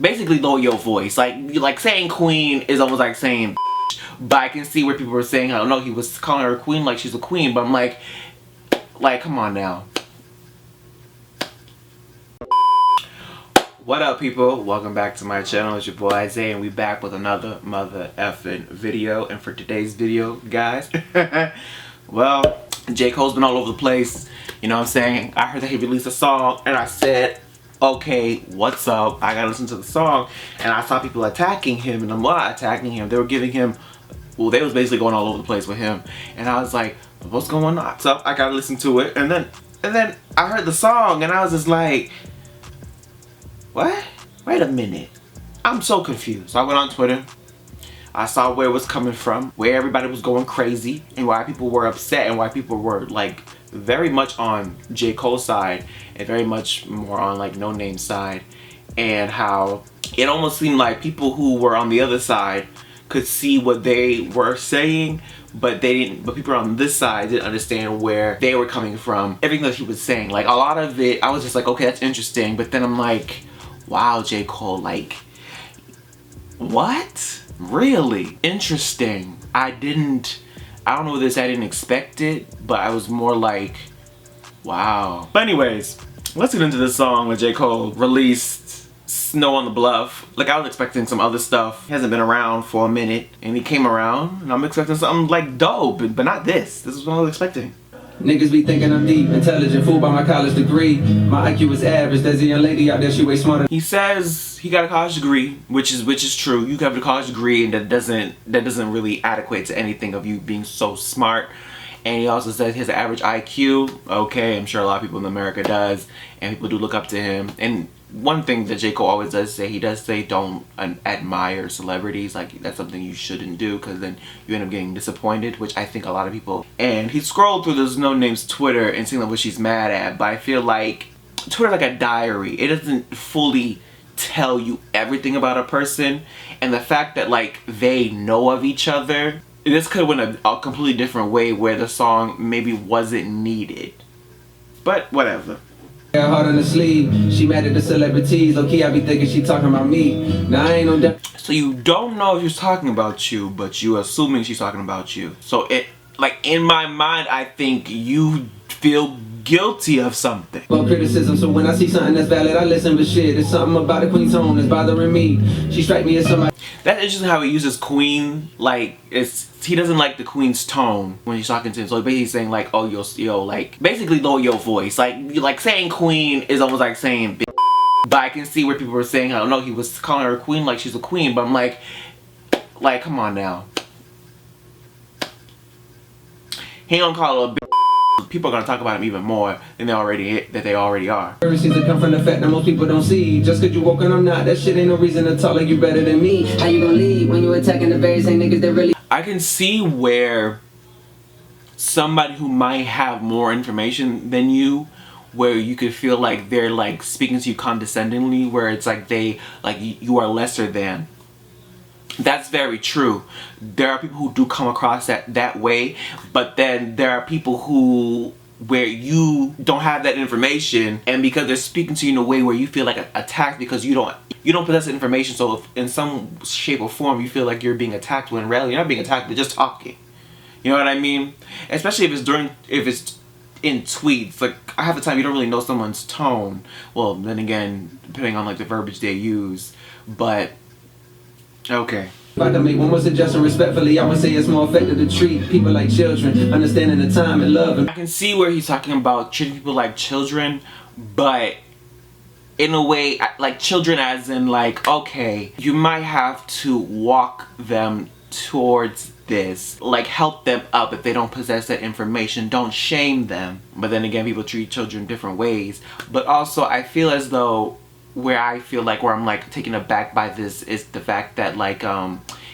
basically lower your voice. Like saying queen is almost like saying but I can see where people were saying, I don't know, he was calling her a queen like she's a queen, but I'm like come on now. What up, people? Welcome back to my channel. It's your boy Isaiah, and we back with another mother effing video. And for today's video, guys, well, J.Cole's been all over the place. You know what I'm saying? I heard that he released a song, and I said, okay, what's up? I gotta listen to the song. And I saw people attacking him, and I'm not attacking him. They were giving him, well, they was basically going all over the place with him. And I was like, what's going on? So I gotta listen to it. And then I heard the song, and I was just like, what? Wait a minute. I'm so confused. So I went on Twitter. I saw where it was coming from, where everybody was going crazy, and why people were upset, and why people were like very much on J. Cole's side and very much more on like NONAME's side, and how it almost seemed like people who were on the other side could see what they were saying, but they didn't. But people on this side didn't understand where they were coming from. Everything that he was saying, like a lot of it, I was just like, okay, that's interesting. But then I'm like, wow, J. Cole, like, what? Really? Interesting. I don't know this, I didn't expect it, but I was more like, wow. But anyways, let's get into this song that J. Cole released, Snow on the Bluff. Like, I was expecting some other stuff. He hasn't been around for a minute, and he came around, and I'm expecting something like dope, but not this. This is what I was expecting. Niggas be thinking I'm deep, intelligent, fooled by my college degree. My IQ is average, there's a young lady out there, she way smarter. He says he got a college degree, which is true. You have a college degree, and that doesn't really adequate to anything of you being so smart. And he also says his average IQ. Okay, I'm sure a lot of people in America does, and people do look up to him. And one thing that J. Cole always does say, he does say don't admire celebrities. Like, that's something you shouldn't do, because then you end up getting disappointed, which I think a lot of people. And he scrolled through this NONAME's Twitter and seen like what she's mad at, but I feel like Twitter's like a diary. It doesn't fully tell you everything about a person, and the fact that like they know of each other, this could have went a completely different way where the song maybe wasn't needed. But whatever. Hard on the sleeve, she mad at the celebrities. Okay, I be thinking she talking about me. Now I ain't no doubt. So you don't know if she's talking about you, but you assuming she's talking about you. So it, like, in my mind, I think you feel guilty of something. Well, criticism, so when I see something that's valid, I listen, but shit, it's something about the queen's tone that's bothering me. She strike me as somebody. That's interesting how he uses queen. Like, he doesn't like the queen's tone when he's talking to him. So basically he's saying like, oh, yo, like, basically lower your voice. Like saying queen is almost like saying bitch. But I can see where people were saying, I don't know, he was calling her a queen like she's a queen, but I'm like come on now. He don't call her a bitch. People are gonna talk about him even more than they already are. Seems to come from the fact that most people don't see. Just cause you woke and I'm not, that shit ain't no reason to talk like you better than me. How you gonna lead when you attacking the very same niggas that really? I can see where somebody who might have more information than you, where you could feel like they're like speaking to you condescendingly, where it's like you are lesser than. That's very true. There are people who do come across that way, but then there are people where you don't have that information, and because they're speaking to you in a way where you feel like attacked because you don't possess the information. So if in some shape or form you feel like you're being attacked, when really you're not being attacked, they're just talking. You know what I mean? Especially if it's in tweets. Like, half the time you don't really know someone's tone. Well, then again, depending on like the verbiage they use, but. Okay. If I could make one more suggestion respectfully, I would say it's more effective to treat people like children, understanding the time and love. I can see where he's talking about treating people like children, but in a way, like children as in like, okay, you might have to walk them towards this, like help them up if they don't possess that information. Don't shame them. But then again, people treat children different ways. But also, I feel as though where I'm like taken aback by this is the fact that like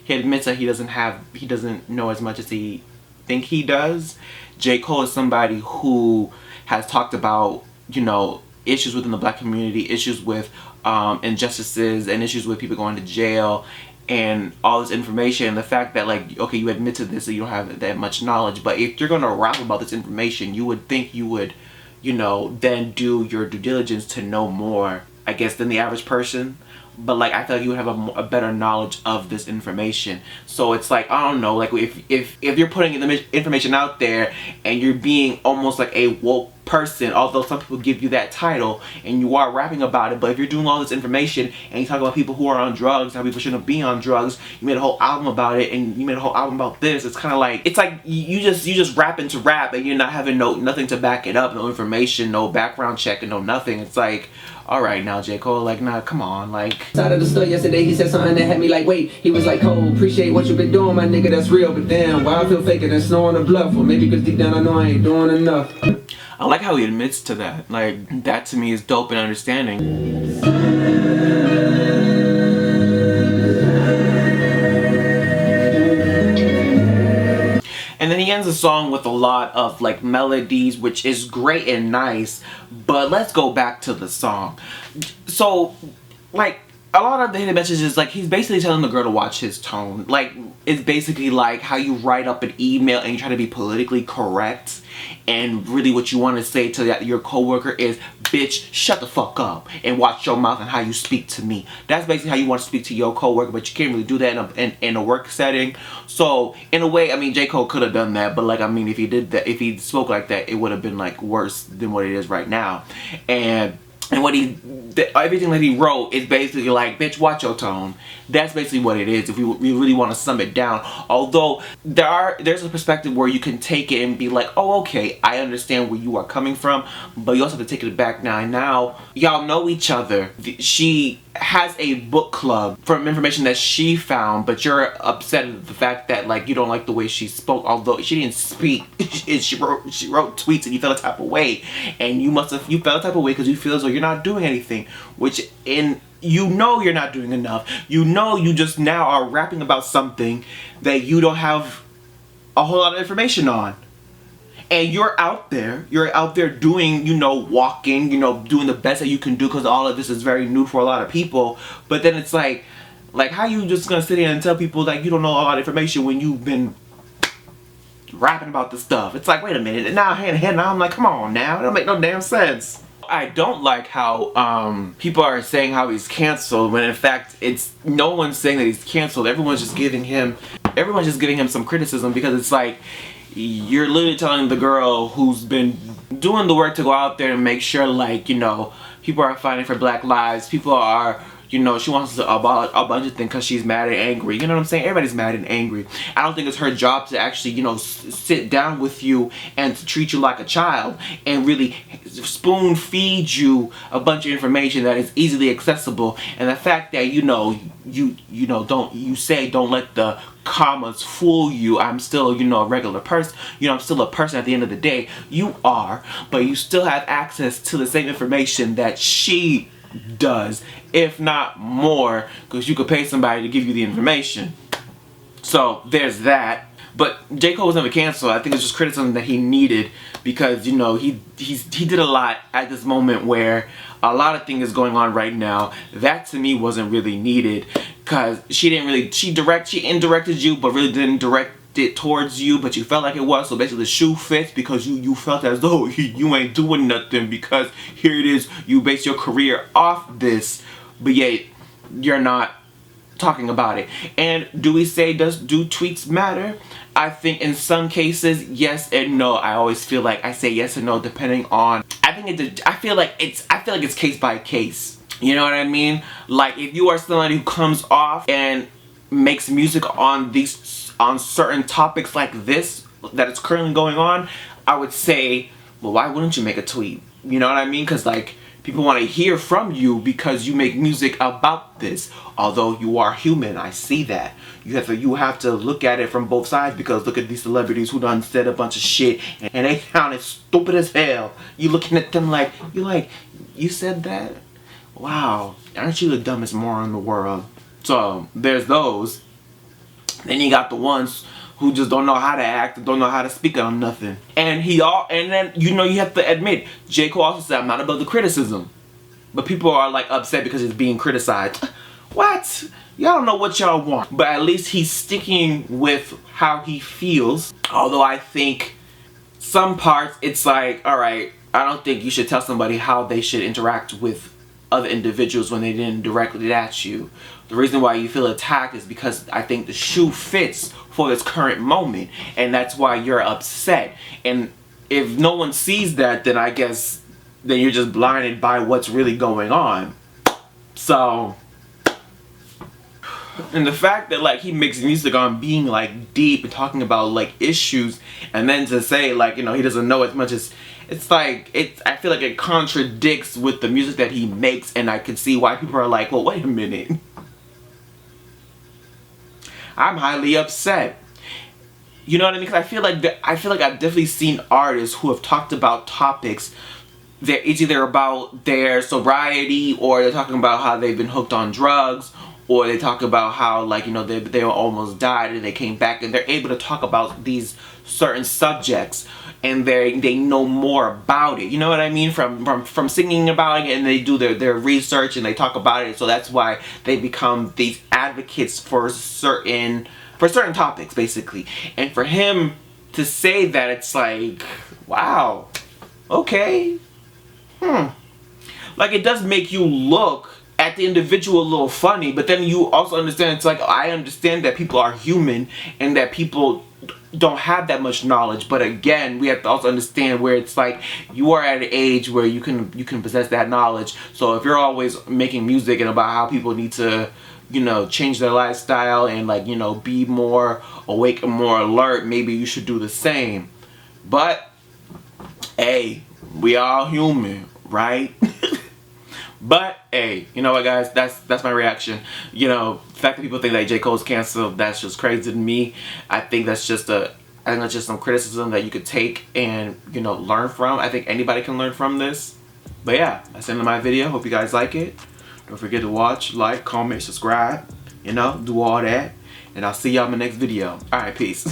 he admits that he doesn't know as much as he think he does. J. Cole is somebody who has talked about, you know, issues within the black community, issues with injustices, and issues with people going to jail, and all this information. And the fact that like, okay, you admit to this, so you don't have that much knowledge, but if you're gonna rap about this information, you would think you would, you know, then do your due diligence to know more, I guess, than the average person. but like I feel like you would have a better knowledge of this information. So it's like, I don't know, like if you're putting the information out there and you're being almost like a woke person, although some people give you that title and you are rapping about it, but if you're doing all this information and you talk about people who are on drugs, how people shouldn't be on drugs, you made a whole album about it and you made a whole album about this, it's kind of like, it's like you just rapping to rap and you're not having nothing to back it up, no information, no background check, and no nothing. It's like, all right now, J. Cole, like, nah, come on, like. Out of the store yesterday, he said something that had me like, wait. He was like, Cole, appreciate what you've been doing, my nigga, that's real. But damn, why I feel faker than snow on a bluff? Or maybe because deep down I know I ain't doing enough. I like how he admits to that. Like, that to me is dope and understanding. And then he ends the song with a lot of like melodies, which is great and nice, but let's go back to the song. So, like, a lot of the hidden messages, like, he's basically telling the girl to watch his tone. Like, it's basically like how you write up an email and you try to be politically correct, and really what you want to say to your coworker is, bitch, shut the fuck up and watch your mouth and how you speak to me. That's basically how you want to speak to your coworker, but you can't really do that in a work setting. So in a way, I mean, J. Cole could have done that, but like, I mean, if he did that, if he spoke like that, it would have been like worse than what it is right now. And what everything that he wrote is basically like, bitch, watch your tone. That's basically what it is, if we really want to sum it down. Although there's a perspective where you can take it and be like, oh, okay, I understand where you are coming from, but you also have to take it back now. Now y'all know each other. She has a book club from information that she found, but you're upset at the fact that like you don't like the way she spoke, although she didn't speak. she wrote tweets and you felt a type of way, and you felt a type of way because you feel as though you're not doing anything, which you know you're not doing enough. You know you just now are rapping about something that you don't have a whole lot of information on. And you're out there doing, you know, walking, you know, doing the best that you can do, because all of this is very new for a lot of people. But then it's like how you just gonna sit here and tell people like you don't know a lot of information when you've been rapping about this stuff? It's like, wait a minute, and now I'm like, come on now, it don't make no damn sense. I don't like how people are saying how he's canceled, when in fact it's no one's saying that he's canceled. Everyone's just giving him some criticism, because it's like, you're literally telling the girl who's been doing the work to go out there and make sure, like, you know, people are fighting for Black lives, people are, you know, she wants to abolish a bunch of things because she's mad and angry. You know what I'm saying? Everybody's mad and angry. I don't think it's her job to actually, you know, sit down with you and to treat you like a child and really spoon feed you a bunch of information that is easily accessible. And the fact that, you know, don't let the commas fool you. I'm still, you know, a regular person. You know, I'm still a person at the end of the day. You are, but you still have access to the same information that she does, if not more, because you could pay somebody to give you the information. So there's that. But J. Cole was never canceled. I think it's just criticism that he needed, because, you know, he did a lot at this moment where a lot of things is going on right now. That to me wasn't really needed, because she indirected you, but really didn't direct it towards you, but you felt like it was. So basically the shoe fits, because you felt as though you ain't doing nothing, because here it is, you base your career off this, but yet you're not talking about it. And do we say, do tweets matter? I think in some cases yes and no. I always feel like I say yes and no depending on, I feel like it's case by case. You know what I mean? Like, if you are somebody who comes off and makes music on certain topics like this that is currently going on, I would say, well, why wouldn't you make a tweet? You know what I mean? Because like, people want to hear from you because you make music about this. Although you are human, I see that. You have to look at it from both sides, because look at these celebrities who done said a bunch of shit and they sounded stupid as hell. You looking at them like, you said that? Wow, aren't you the dumbest moron in the world? So there's those. Then you got the ones who just don't know how to act, don't know how to speak on nothing. And then, you know, you have to admit, J. Cole also said, I'm not above the criticism. But people are like upset because it's being criticized. What? Y'all don't know what y'all want. But at least he's sticking with how he feels. Although I think some parts, it's like, alright, I don't think you should tell somebody how they should interact with other individuals when they didn't directly at you. The reason why you feel attacked is because I think the shoe fits for this current moment, and that's why you're upset. And if no one sees that, then I guess then you're just blinded by what's really going on. So, and the fact that like he makes music on being like deep and talking about like issues, and then to say like, you know, he doesn't know as much as, it's like, I feel like it contradicts with the music that he makes, and I can see why people are like, well, wait a minute. I'm highly upset. You know what I mean? Because I feel like I've definitely seen artists who have talked about topics that it's either about their sobriety, or they're talking about how they've been hooked on drugs, or they talk about how, like, you know, they almost died and they came back, and they're able to talk about these certain subjects, and they know more about it. You know what I mean? From singing about it, and they do their research and they talk about it. So that's why they become these advocates for certain topics, basically. And for him to say that, it's like, wow, okay, like, it does make you look at the individual a little funny, but then you also understand, it's like, I understand that people are human and that people don't have that much knowledge, but again, we have to also understand where it's like, you are at an age where you can possess that knowledge. So if you're always making music and about how people need to, you know, change their lifestyle and, like, you know, be more awake and more alert, maybe you should do the same. But hey, we all human, right? But hey, you know what, guys, that's my reaction. You know, the fact that people think that J. Cole's canceled, that's just crazy to me. I think that's just some criticism that you could take and, you know, learn from. I think anybody can learn from this. But yeah, that's the end of my video. Hope you guys like it. Don't forget to watch, like, comment, subscribe, you know, do all that. And I'll see y'all in my next video. Alright, peace.